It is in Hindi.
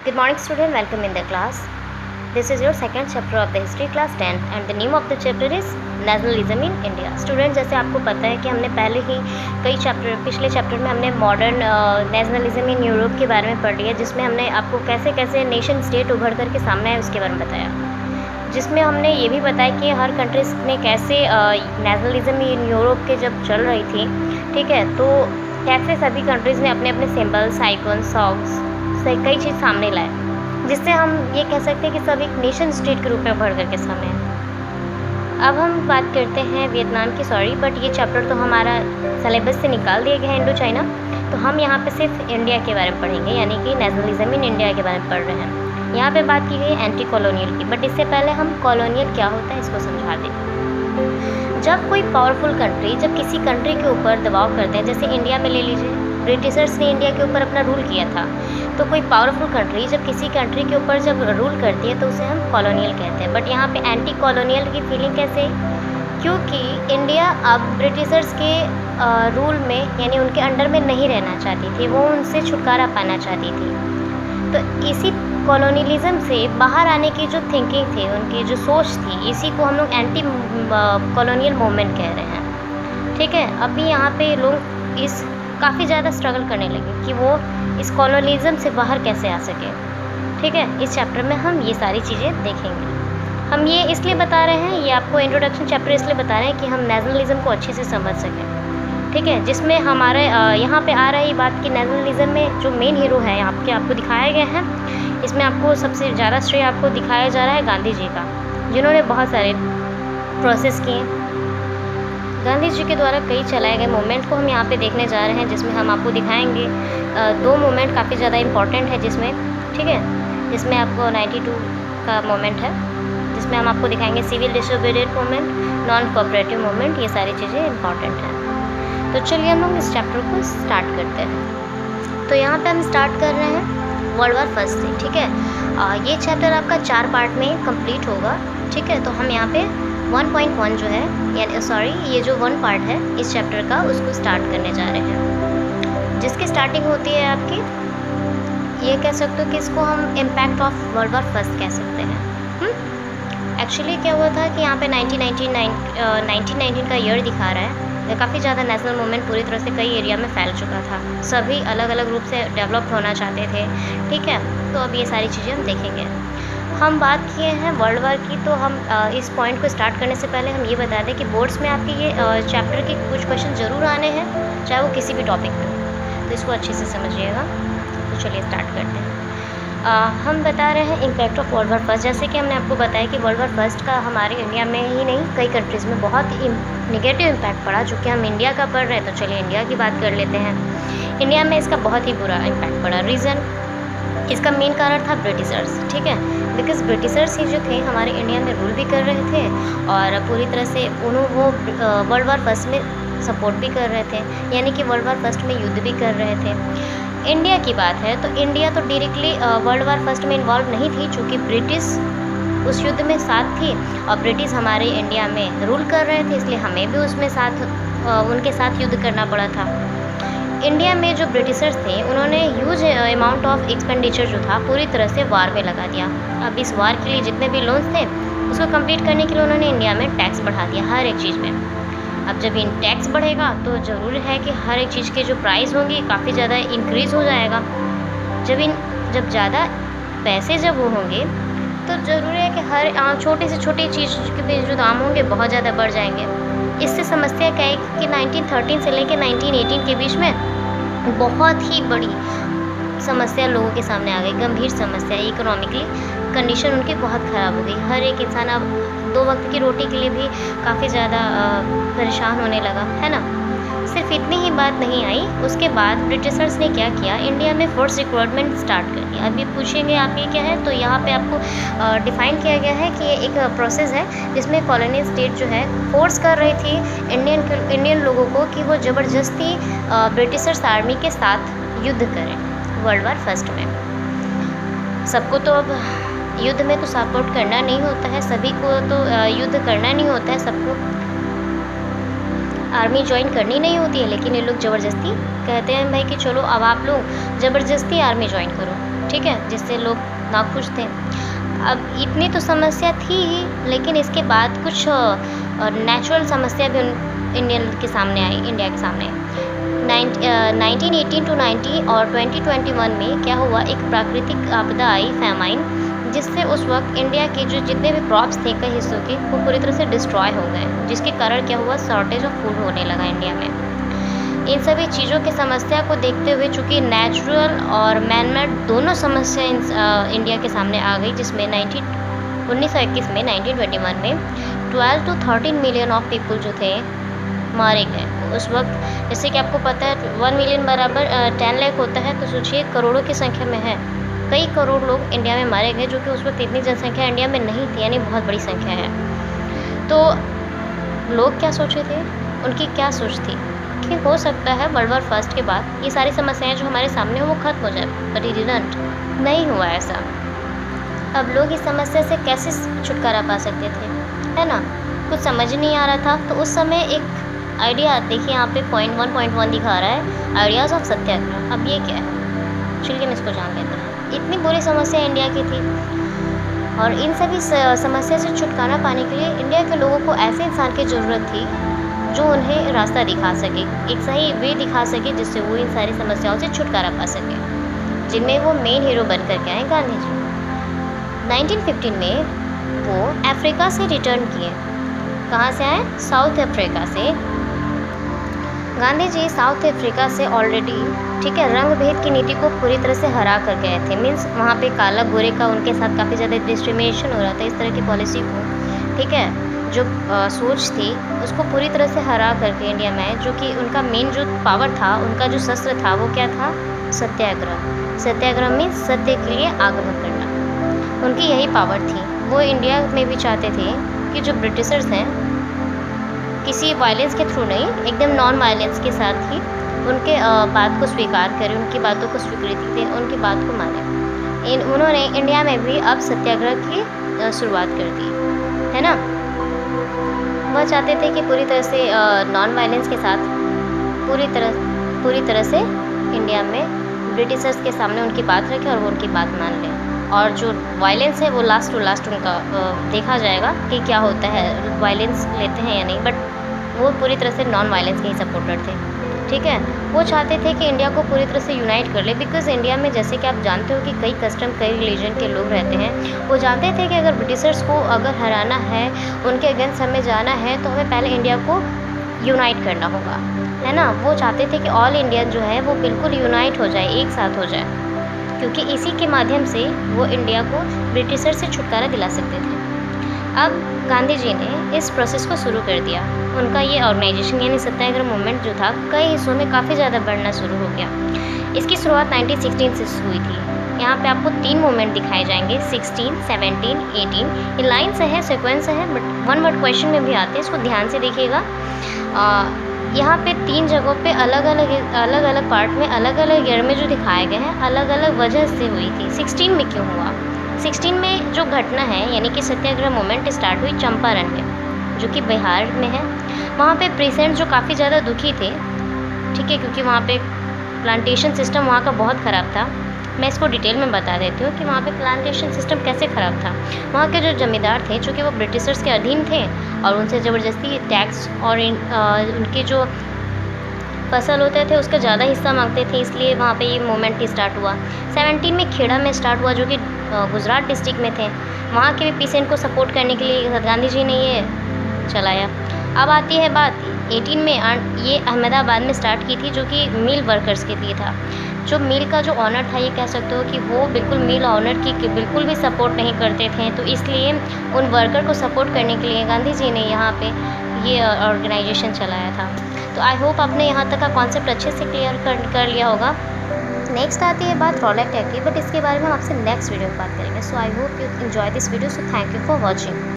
Good morning student, welcome in the class. This is your second chapter of the history class 10 and the name of the chapter is nationalism in India. Student, जैसे आपको पता है कि हमने पहले ही पिछले चैप्टर में हमने मॉडर्न नेशनलिज्म इन यूरोप के बारे में पढ़ लिया, जिसमें हमने आपको कैसे कैसे नेशन स्टेट उभर कर के सामने आए उसके बारे में बताया, जिसमें हमने ये भी बताया कि हर कंट्रीज में कैसे नेशनलिज्म इन यूरोप के जब चल रही थी, ठीक है, तो कैसे सभी कंट्रीज़ ने अपने अपने सिम्बल्स, आइकॉन्स, सॉन्ग्स से कई चीज़ सामने लाए, जिससे हम ये कह सकते हैं कि सब एक नेशन स्टेट के रूप में उभर करके सामने आए। अब हम बात करते हैं वियतनाम की, बट ये चैप्टर तो हमारा सिलेबस से निकाल दिया गया है, इंडो चाइना, तो हम यहाँ पे सिर्फ इंडिया के बारे में पढ़ेंगे, यानी कि नेशनलिज्म इन इंडिया के बारे में पढ़ रहे हैं। यहाँ पे बात की गई है एंटी कॉलोनियल की, बट इससे पहले हम कॉलोनियल क्या होता है इसको समझा दें। जब कोई पावरफुल कंट्री जब किसी कंट्री के ऊपर दबाव करते हैं, जैसे इंडिया में ले लीजिए, ब्रिटिशर्स ने इंडिया के ऊपर अपना रूल किया था, तो कोई पावरफुल कंट्री जब किसी कंट्री के ऊपर जब रूल करती है तो उसे हम कॉलोनियल कहते हैं। बट यहाँ पे एंटी कॉलोनियल की फीलिंग कैसे, क्योंकि इंडिया अब ब्रिटिशर्स के रूल में यानी उनके अंडर में नहीं रहना चाहती थी, वो उनसे छुटकारा पाना चाहती थी। तो इसी कॉलोनियलिज्म से बाहर आने की जो थिंकिंग थी, उनकी जो सोच थी, इसी को हम लोग एंटी कॉलोनियल मूवमेंट कह रहे हैं, ठीक है। अभी यहाँ पे लोग काफ़ी ज़्यादा स्ट्रगल करने लगे कि वो इस कॉलोनियलिज्म से बाहर कैसे आ सके, ठीक है। इस चैप्टर में हम ये सारी चीज़ें देखेंगे। हम ये इसलिए बता रहे हैं, ये आपको इंट्रोडक्शन चैप्टर इसलिए बता रहे हैं कि हम नेशनलिज्म को अच्छे से समझ सकें, ठीक है, जिसमें हमारे यहाँ पे आ रही बात कि नेशनलिज्म में जो मेन हीरो है आपको दिखाए गए हैं, इसमें आपको सबसे ज़्यादा श्रेय आपको दिखाया जा रहा है गांधी जी का, जिन्होंने बहुत सारे प्रोसेस किए। गांधी जी के द्वारा कई चलाए गए मूवमेंट को हम यहाँ पे देखने जा रहे हैं, जिसमें हम आपको दिखाएंगे दो मूवमेंट काफ़ी ज़्यादा इम्पॉर्टेंट है जिसमें, ठीक है, जिसमें आपको 92 का मूवमेंट है, जिसमें हम आपको दिखाएंगे civil disobedient movement, non cooperative movement, ये सारी चीज़ें इंपॉर्टेंट हैं। तो चलिए हम लोग इस चैप्टर को स्टार्ट करते हैं। तो यहाँ पे हम स्टार्ट कर रहे हैं वर्ल्ड वॉर फर्स्ट से, ठीक है। ये चैप्टर आपका 4 पार्ट में कंप्लीट होगा, ठीक है। तो हम यहाँ पे 1.1 जो है, यानी ये जो 1 पार्ट है इस चैप्टर का, उसको स्टार्ट करने जा रहे हैं, जिसकी स्टार्टिंग होती है आपकी, ये कह सकते हो कि इसको हम impact of world war first कह सकते हैं। एक्चुअली क्या हुआ था कि यहाँ पे 1919 का ईयर दिखा रहा है, काफ़ी ज़्यादा नेशनल मूवमेंट पूरी तरह से कई एरिया में फैल चुका था, सभी अलग अलग रूप से डेवलप होना चाहते थे, ठीक है। तो अब ये सारी चीज़ें हम देखेंगे। हम बात किए हैं वर्ल्ड वॉर की, तो हम इस पॉइंट को स्टार्ट करने से पहले हम ये बता दें कि बोर्ड्स में आपके ये चैप्टर के कुछ क्वेश्चन ज़रूर आने हैं, चाहे वो किसी भी टॉपिक में, तो इसको अच्छे से समझिएगा। तो चलिए स्टार्ट करते हैं। हम बता रहे हैं impact of world war first. जैसे कि हमने आपको बताया कि वर्ल्ड वॉर फर्स्ट का हमारे इंडिया में ही नहीं, कई कंट्रीज़ में बहुत नेगेटिव इम्पैक्ट पड़ा, चूँकि हम इंडिया का पढ़ रहे हैं तो चलिए इंडिया की बात कर लेते हैं। इंडिया में इसका बहुत ही बुरा इम्पैक्ट पड़ा। रीज़न, इसका मेन कारण था ब्रिटिशर्स, ठीक है, बिकॉज ब्रिटिशर्स ही जो थे हमारे इंडिया में रूल भी कर रहे थे और पूरी तरह से वो वर्ल्ड वॉर फर्स्ट में सपोर्ट भी कर रहे थे, यानी कि वर्ल्ड वॉर फर्स्ट में युद्ध भी कर रहे थे। इंडिया की बात है तो इंडिया तो डायरेक्टली वर्ल्ड वॉर फर्स्ट में इन्वॉल्व नहीं थी, चूँकि ब्रिटिश उस युद्ध में साथ थी और ब्रिटिश हमारे इंडिया में रूल कर रहे थे, इसलिए हमें भी उसमें उनके साथ युद्ध करना पड़ा था। इंडिया में जो ब्रिटिशर्स थे उन्होंने ह्यूज अमाउंट ऑफ एक्सपेंडिचर जो था पूरी तरह से वार में लगा दिया। अब इस वार के लिए जितने भी लोन्स थे उसको कंप्लीट करने के लिए उन्होंने इंडिया में टैक्स बढ़ा दिया हर एक चीज़ में। अब जब इन टैक्स बढ़ेगा तो ज़रूरी है कि हर एक चीज़ के जो प्राइस होंगी काफ़ी ज़्यादा इंक्रीज़ हो जाएगा। जब ज़्यादा पैसे जब वो होंगे तो ज़रूरी है कि हर छोटी से छोटी चीज़ के जो दाम होंगे बहुत ज़्यादा बढ़ जाएंगे। इससे समस्या क्या है कि 1913 से लेकर 1918 के बीच में बहुत ही बड़ी समस्या लोगों के सामने आ गई, गंभीर समस्या। इकोनॉमिकली कंडीशन उनकी बहुत ख़राब हो गई। हर एक इंसान अब 2 वक्त की रोटी के लिए भी काफ़ी ज़्यादा परेशान होने लगा, है ना। सिर्फ इतनी ही बात नहीं आई, उसके बाद ब्रिटिशर्स ने क्या किया, इंडिया में फोर्स रिक्रूटमेंट स्टार्ट कर दिया। अभी पूछेंगे आप ये क्या है, तो यहाँ पे आपको डिफ़ाइन किया गया है कि ये एक प्रोसेस है जिसमें कॉलोनियल स्टेट जो है फोर्स कर रही थी इंडियन लोगों को कि वो ज़बरदस्ती ब्रिटिशर्स आर्मी के साथ युद्ध करें वर्ल्ड वॉर फर्स्ट में। सबको तो अब युद्ध में तो सपोर्ट करना नहीं होता है, सभी को तो युद्ध करना नहीं होता है, सबको आर्मी ज्वाइन करनी नहीं होती है, लेकिन ये लोग ज़बरदस्ती कहते हैं भाई कि चलो अब आप लोग ज़बरदस्ती आर्मी ज्वाइन करो। ठीक है, जिससे लोग नाखुश थे। अब इतनी तो समस्या थी ही, लेकिन इसके बाद कुछ नेचुरल समस्या भी इंडिया के सामने आई। 1918 टू 90 और 2021 में क्या हुआ, एक प्राकृतिक आपदा आई, फैमाइन, जिससे उस वक्त इंडिया के जो जितने भी क्रॉप्स थे कई हिस्सों के, वो पूरी तरह से डिस्ट्रॉय हो गए, जिसके कारण क्या हुआ, शॉर्टेज ऑफ फूड होने लगा इंडिया में। इन सभी चीज़ों की समस्या को देखते हुए, चूँकि नेचुरल और मैन मेड दोनों समस्या इंडिया के सामने आ गई, जिसमें 1921 में 1921 में 12 to 13 मिलियन ऑफ पीपल जो थे मारे गए उस वक्त। जैसे कि आपको पता है 1 मिलियन बराबर 10 लाख होता है, तो सोचिए करोड़ों की संख्या में है, कई करोड़ लोग इंडिया में मारे गए, जो कि उस वक्त इतनी जनसंख्या इंडिया में नहीं थी, यानी बहुत बड़ी संख्या है। तो लोग क्या सोचे थे, उनकी क्या सोच थी कि हो सकता है वर्ल्ड वॉर फर्स्ट के बाद ये सारी समस्याएं जो हमारे सामने हो वो खत्म हो जाए, बट इट डिडंट, नहीं हुआ ऐसा। अब लोग इस समस्या से कैसे छुटकारा पा सकते थे, है ना, कुछ समझ नहीं आ रहा था। तो उस समय एक आइडिया, देखिए यहाँ पे पॉइंट 1.1 दिखा रहा है, आइडियाज़ ऑफ सत्याग्रह। अब ये क्या है, चलिए हम इसको जान लेते हैं। इतनी बुरी समस्या इंडिया की थी, और इन सभी समस्या से छुटकारा पाने के लिए इंडिया के लोगों को ऐसे इंसान की ज़रूरत थी जो उन्हें रास्ता दिखा सके, एक सही वे दिखा सके, जिससे वो इन सारी समस्याओं से छुटकारा पा सके, जिनमें वो मेन हीरो बन कर के आए, गांधी जी। 1915 में वो अफ्रीका से रिटर्न किए। कहाँ से आए, साउथ अफ्रीका से। गांधी जी साउथ अफ्रीका से ऑलरेडी, ठीक है, रंग भेद की नीति को पूरी तरह से हरा कर गए थे। मीन्स वहाँ पे काला गोरे का उनके साथ काफ़ी ज़्यादा डिस्क्रिमिनेशन हो रहा था, इस तरह की पॉलिसी को, ठीक है, जो सोच थी उसको पूरी तरह से हरा करके इंडिया में, जो कि उनका मेन जो पावर था, उनका जो शस्त्र था, वो क्या था, सत्याग्रह। सत्याग्रह में सत्य के लिए आग्रह करना, उनकी यही पावर थी। वो इंडिया में भी चाहते थे कि जो ब्रिटिशर्स हैं, किसी वायलेंस के थ्रू नहीं, एकदम नॉन वायलेंस के साथ ही उनके बात को स्वीकार करें, उनकी बातों को स्वीकृति दें, उनकी बात को मानें। उन्होंने इंडिया में भी अब सत्याग्रह की शुरुआत कर दी, है ना। वह चाहते थे कि पूरी तरह से नॉन वायलेंस के साथ पूरी तरह से इंडिया में ब्रिटिशर्स के सामने उनकी बात रखें और वो उनकी बात मान लें, और जो वायलेंस है वो लास्ट टू लास्ट उनका देखा जाएगा कि क्या होता है, वायलेंस लेते हैं या नहीं, बट वो पूरी तरह से नॉन वायलेंस के ही सपोर्टर थे, ठीक है। वो चाहते थे कि इंडिया को पूरी तरह से यूनाइट कर ले, बिकॉज इंडिया में जैसे कि आप जानते हो कि कई कस्टम, कई रिलीजन के लोग रहते हैं। वो जानते थे कि अगर ब्रिटिशर्स को अगर हराना है, उनके अगेंस्ट हमें जाना है, तो हमें पहले इंडिया को यूनाइट करना होगा, है ना। वो चाहते थे कि ऑल इंडियन जो है वो बिल्कुल यूनाइट हो जाए, एक साथ हो जाए, क्योंकि इसी के माध्यम से वो इंडिया को ब्रिटिशर से छुटकारा दिला सकते थे। अब गांधी जी ने इस प्रोसेस को शुरू कर दिया। उनका ये ऑर्गेनाइजेशन यानी सत्याग्रह मूवमेंट जो था, कई हिस्सों में काफ़ी ज़्यादा बढ़ना शुरू हो गया। इसकी शुरुआत 1916 से हुई थी। यहाँ पे आपको 3 मूवमेंट दिखाए जाएंगे, 16, 17, 18। ये लाइन से है, सीक्वेंस है, बट 1 वर्ड क्वेश्चन में भी आते हैं, इसको ध्यान से देखिएगा। यहाँ पे 3 जगहों पे अलग अलग पार्ट में अलग अलग ईयर में जो दिखाए गए हैं, अलग अलग वजह से हुई थी। 16 में क्यों हुआ, 16 में जो घटना है, यानी कि सत्याग्रह मूवमेंट स्टार्ट हुई चंपारण में, जो कि बिहार में है। वहाँ पे पेशेंट जो काफ़ी ज़्यादा दुखी थे, ठीक है, क्योंकि वहाँ पे प्लांटेशन सिस्टम वहाँ का बहुत ख़राब था। मैं इसको डिटेल में बता देती हूँ कि वहाँ पे प्लांटेशन सिस्टम कैसे ख़राब था। वहाँ के जो जमींदार थे, चूँकि वो ब्रिटिशर्स के अधीन थे और उनसे ज़बरदस्ती टैक्स और उनके जो फसल होते थे उसका ज़्यादा हिस्सा मांगते थे, इसलिए वहाँ पे ये मूवमेंट स्टार्ट हुआ। 17 में खेड़ा में स्टार्ट हुआ, जो कि गुजरात डिस्ट्रिक्ट में थे। वहाँ के भी पेशेंट को सपोर्ट करने के लिए गांधी जी ने ये चलाया। अब आती है बात 18 में, ये अहमदाबाद में स्टार्ट की थी, जो कि मिल वर्कर्स के लिए था। जो मिल का जो ऑनर था, ये कह सकते हो कि वो बिल्कुल मिल ऑनर की बिल्कुल भी सपोर्ट नहीं करते थे, तो इसलिए उन वर्कर को सपोर्ट करने के लिए गांधी जी ने यहाँ पे ये ऑर्गेनाइजेशन चलाया था। तो आई होप आपने यहाँ तक का कॉन्सेप्ट अच्छे से क्लियर कर लिया होगा। नेक्स्ट आती है बात रॉलेट एक्ट की, बट इसके बारे में हम आपसे नेक्स्ट वीडियो में बात करेंगे। So I hope you enjoy this video. So thank you for watching.